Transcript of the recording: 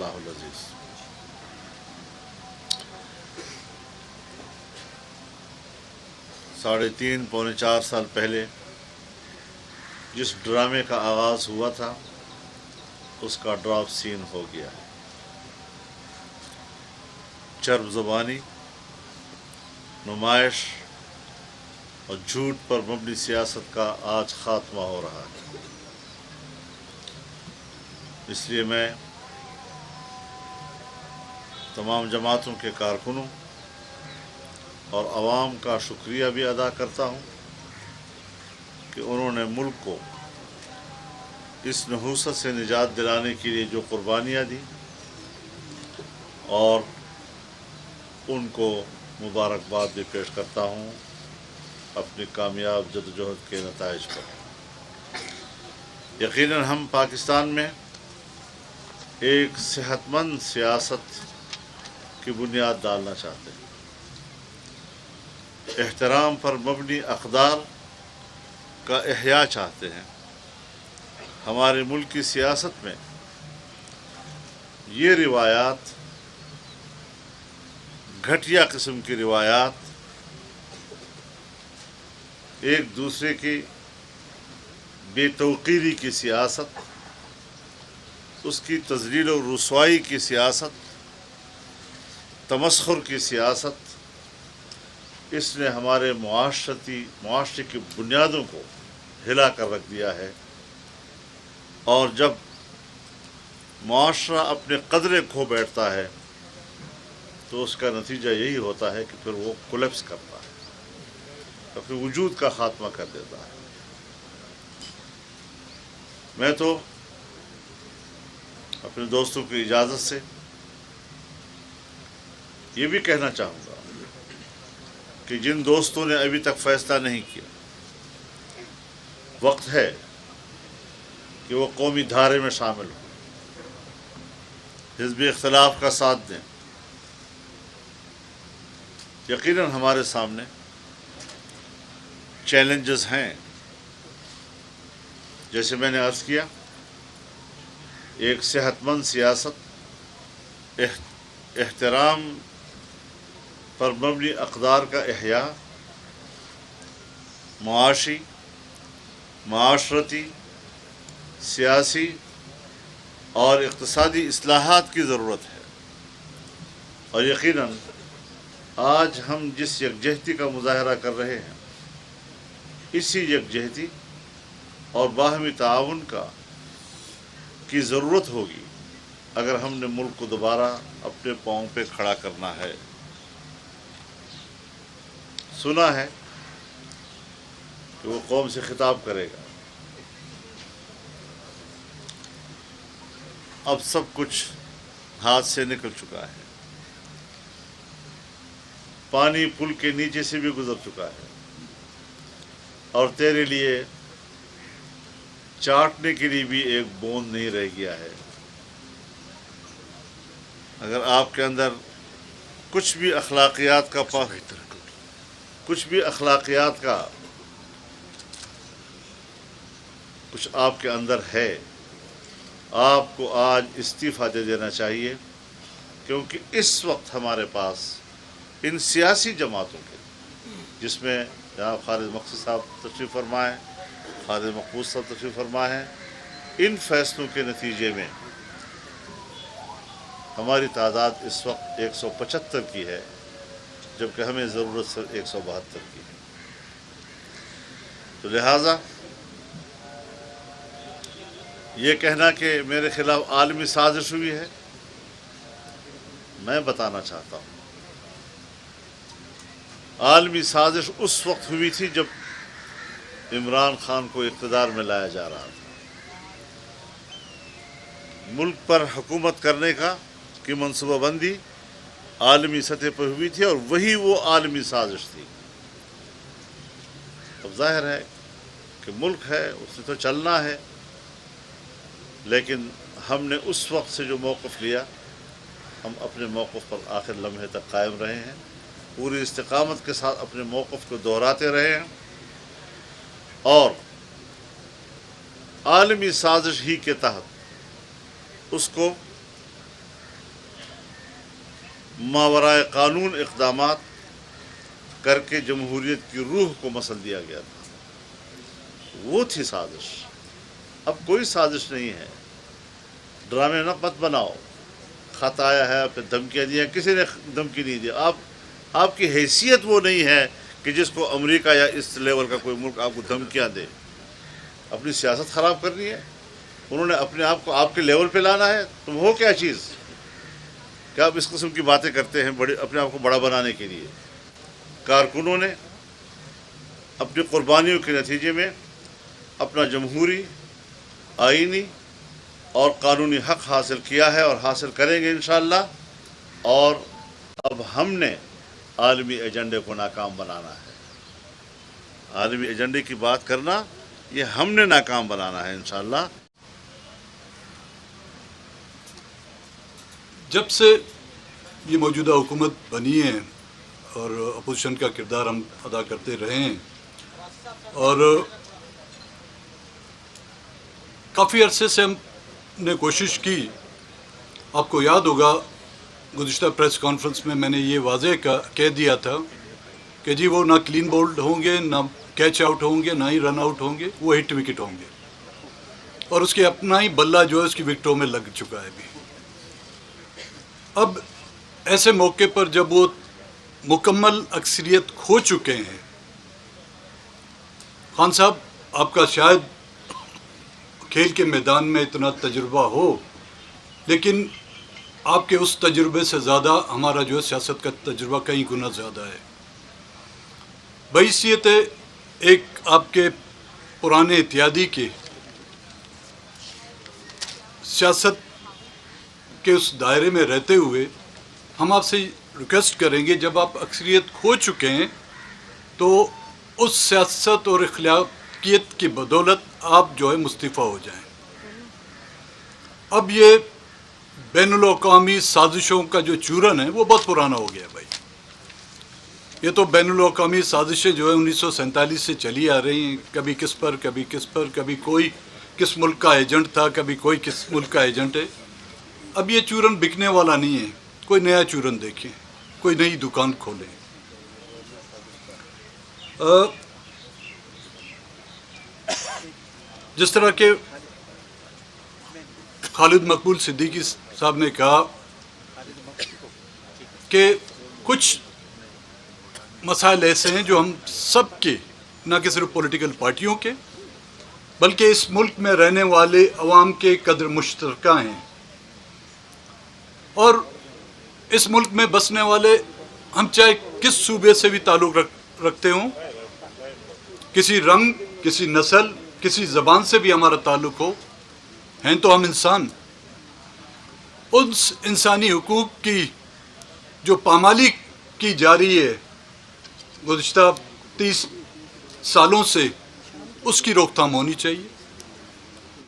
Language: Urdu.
اللہ العزیز۔ ساڑھے تین پونے 4 سال پہلے جس ڈرامے کا آغاز ہوا تھا اس کا ڈراپ سین ہو گیا ہے۔ چرب زبانی، نمائش اور جھوٹ پر مبنی سیاست کا آج خاتمہ ہو رہا ہے۔ اس لیے میں تمام جماعتوں کے کارکنوں اور عوام کا شکریہ بھی ادا کرتا ہوں کہ انہوں نے ملک کو اس نحوست سے نجات دلانے کے لیے جو قربانیاں دیں، اور ان کو مبارکباد بھی پیش کرتا ہوں اپنی کامیاب جدوجہد کے نتائج پر۔ یقیناً ہم پاکستان میں ایک صحت مند سیاست کی بنیاد ڈالنا چاہتے ہیں، احترام پر مبنی اقدار کا احیاء چاہتے ہیں۔ ہمارے ملک کی سیاست میں یہ روایات، گھٹیا قسم کی روایات، ایک دوسرے کی بے توقیری کی سیاست، اس کی تذلیل و رسوائی کی سیاست، تمسخر کی سیاست، اس نے ہمارے معاشرے کی بنیادوں کو ہلا کر رکھ دیا ہے، اور جب معاشرہ اپنے قدرے کھو بیٹھتا ہے تو اس کا نتیجہ یہی ہوتا ہے کہ پھر وہ کولیپس کرتا ہے، اپنے وجود کا خاتمہ کر دیتا ہے۔ میں تو اپنے دوستوں کی اجازت سے یہ بھی کہنا چاہوں گا کہ جن دوستوں نے ابھی تک فیصلہ نہیں کیا، وقت ہے کہ وہ قومی دھارے میں شامل ہوں، حزب اختلاف کا ساتھ دیں۔ یقیناً ہمارے سامنے چیلنجز ہیں، جیسے میں نے عرض کیا، ایک صحت مند سیاست، احترام پر مبنی اقدار کا احیاء، معاشی، معاشرتی، سیاسی اور اقتصادی اصلاحات کی ضرورت ہے۔ اور یقیناً آج ہم جس یکجہتی کا مظاہرہ کر رہے ہیں، اسی یکجہتی اور باہمی تعاون کی ضرورت ہوگی اگر ہم نے ملک کو دوبارہ اپنے پاؤں پہ کھڑا کرنا ہے۔ سنا ہے کہ وہ قوم سے خطاب کرے گا۔ اب سب کچھ ہاتھ سے نکل چکا ہے، پانی پل کے نیچے سے بھی گزر چکا ہے، اور تیرے لیے چاٹنے کے لیے بھی ایک بوند نہیں رہ گیا ہے۔ اگر آپ کے اندر کچھ بھی اخلاقیات کچھ آپ کے اندر ہے، آپ کو آج استعفیٰ دے دینا چاہیے، کیونکہ اس وقت ہمارے پاس ان سیاسی جماعتوں کے، جس میں جناب خالد مقصد صاحب تشریف فرما ہے، خالد مقبوض صاحب تشریف فرما ہے، ان فیصلوں کے نتیجے میں ہماری تعداد اس وقت 175 کی ہے، جبکہ ہمیں ضرورت صرف 172 کی ہے۔ تو لہٰذا یہ کہنا کہ میرے خلاف عالمی سازش ہوئی ہے، میں بتانا چاہتا ہوں عالمی سازش اس وقت ہوئی تھی جب عمران خان کو اقتدار میں لایا جا رہا تھا۔ ملک پر حکومت کرنے کی منصوبہ بندی عالمی سطح پر ہوئی تھی، اور وہی وہ عالمی سازش تھی۔ اب ظاہر ہے کہ ملک ہے، اس سے تو چلنا ہے، لیکن ہم نے اس وقت سے جو موقف لیا، ہم اپنے موقف پر آخر لمحے تک قائم رہے ہیں، پوری استقامت کے ساتھ اپنے موقف کو دہراتے رہے ہیں، اور عالمی سازش ہی کے تحت اس کو ماورائے قانون اقدامات کر کے جمہوریت کی روح کو مسل دیا گیا تھا. وہ تھی سازش. اب کوئی سازش نہیں ہے. ڈرامے نہ مت بناؤ. خط آیا ہے پھر دھمکیاں دیا. کسی نے دھمکی نہیں دی. آپ کی حیثیت وہ نہیں ہے کہ جس کو امریکہ یا اس لیول کا کوئی ملک آپ کو دھمکیاں دے. اپنی سیاست خراب کرنی ہے. انہوں نے اپنے آپ کو آپ کے لیول پہ لانا ہے. تم ہو کیا چیز کہ آپ اس قسم کی باتیں کرتے ہیں اپنے آپ کو بڑا بنانے کے لیے. کارکنوں نے اپنی قربانیوں کے نتیجے میں اپنا جمہوری، آئینی اور قانونی حق حاصل کیا ہے اور حاصل کریں گے انشاءاللہ. اور اب ہم نے عالمی ایجنڈے کو ناکام بنانا ہے. عالمی ایجنڈے کی بات کرنا یہ ہم نے ناکام بنانا ہے انشاءاللہ. جب سے یہ موجودہ حکومت بنی ہے اور اپوزیشن کا کردار ہم ادا کرتے رہے ہیں اور کافی عرصے سے ہم نے کوشش کی. آپ کو یاد ہوگا گزشتہ پریس کانفرنس میں نے یہ واضح کہہ دیا تھا کہ جی وہ نہ کلین بولڈ ہوں گے، نہ کیچ آؤٹ ہوں گے، نہ ہی رن آؤٹ ہوں گے، وہ ہٹ وکٹ ہوں گے. اور اس کے اپنا ہی بلہ جو ہے اس کی وکٹوں میں لگ چکا ہے ابھی. اب ایسے موقع پر جب وہ مکمل اکثریت کھو چکے ہیں، خان صاحب آپ کا شاید کھیل کے میدان میں اتنا تجربہ ہو، لیکن آپ کے اس تجربے سے زیادہ ہمارا جو ہے سیاست کا تجربہ کئی گنا زیادہ ہے. بحیثیت ایک آپ کے پرانے اتحادی کے سیاست کے اس دائرے میں رہتے ہوئے ہم آپ سے ریکویسٹ کریں گے جب آپ اکثریت کھو چکے ہیں تو اس سیاست اور اخلاقیت کی بدولت آپ جو ہے مستعفی ہو جائیں. اب یہ بین الاقوامی سازشوں کا جو چورن ہے وہ بہت پرانا ہو گیا بھائی. یہ تو بین الاقوامی سازشیں جو ہے 1947 سے چلی آ رہی ہیں. کبھی کس پر، کبھی کس پر، کبھی کوئی کس ملک کا ایجنٹ تھا، کبھی کوئی کس ملک کا ایجنٹ ہے. اب یہ چورن بکنے والا نہیں ہے. کوئی نیا چورن دیکھیں، کوئی نئی دکان کھولیں. جس طرح کہ خالد مقبول صدیقی صاحب نے کہا کہ کچھ مسائل ایسے ہیں جو ہم سب کے، نہ کہ صرف پولیٹیکل پارٹیوں کے بلکہ اس ملک میں رہنے والے عوام کے قدر مشترکہ ہیں. اور اس ملک میں بسنے والے ہم چاہے کس صوبے سے بھی تعلق رکھتے ہوں، کسی رنگ، کسی نسل، کسی زبان سے بھی ہمارا تعلق ہو، ہیں تو ہم انسان. اس انسانی حقوق کی جو پامالی کی جا رہی ہے گزشتہ 30 سالوں سے، اس کی روک تھام ہونی چاہیے.